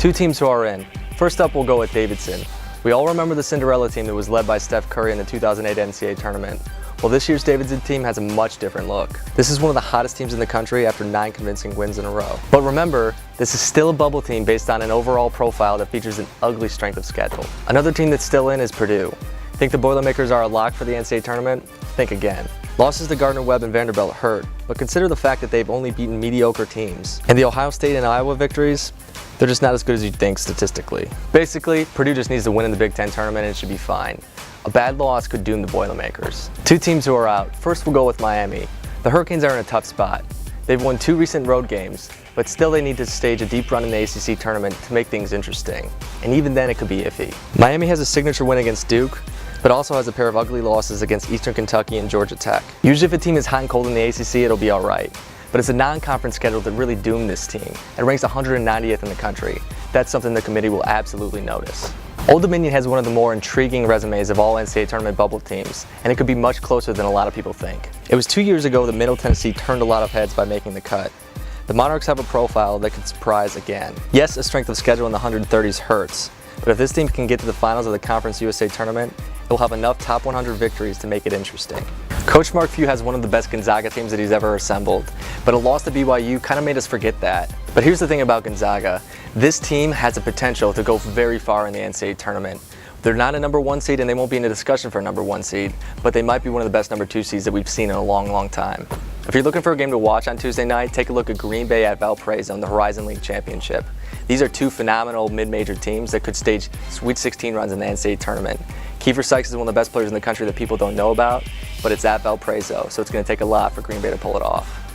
Two teams who are in. First up, we'll go with Davidson. We all remember the Cinderella team that was led by Steph Curry in the 2008 NCAA tournament. Well, this year's Davidson team has a much different look. This is one of the hottest teams in the country after 9 convincing wins in a row. But remember, this is still a bubble team based on an overall profile that features an ugly strength of schedule. Another team that's still in is Purdue. Think the Boilermakers are a lock for the NCAA tournament? Think again. Losses to Gardner-Webb and Vanderbilt hurt, but consider the fact that they've only beaten mediocre teams. And the Ohio State and Iowa victories, they're just not as good as you'd think statistically. Basically, Purdue just needs to win in the Big Ten tournament and it should be fine. A bad loss could doom the Boilermakers. Two teams who are out. First, we'll go with Miami. The Hurricanes are in a tough spot. They've won 2 recent road games, but still they need to stage a deep run in the ACC tournament to make things interesting. And even then it could be iffy. Miami has a signature win against Duke, but also has a pair of ugly losses against Eastern Kentucky and Georgia Tech. Usually if a team is hot and cold in the ACC, it'll be alright. But it's a non-conference schedule that really doomed this team. It ranks 190th in the country. That's something the committee will absolutely notice. Old Dominion has one of the more intriguing resumes of all NCAA tournament bubble teams, and it could be much closer than a lot of people think. It was 2 years ago that Middle Tennessee turned a lot of heads by making the cut. The Monarchs have a profile that could surprise again. Yes, a strength of schedule in the 130s hurts, but if this team can get to the finals of the Conference USA tournament, it will have enough top 100 victories to make it interesting. Coach Mark Few has one of the best Gonzaga teams that he's ever assembled, but a loss to BYU kind of made us forget that. But here's the thing about Gonzaga. This team has the potential to go very far in the NCAA tournament. They're not a #1 seed and they won't be in a discussion for a #1 seed, but they might be one of the best #2 seeds that we've seen in a long, long time. If you're looking for a game to watch on Tuesday night, take a look at Green Bay at Valparaiso in the Horizon League Championship. These are 2 phenomenal mid-major teams that could stage Sweet 16 runs in the NCAA tournament. Kiefer Sykes is one of the best players in the country that people don't know about, but it's at Valparaiso, so it's going to take a lot for Green Bay to pull it off.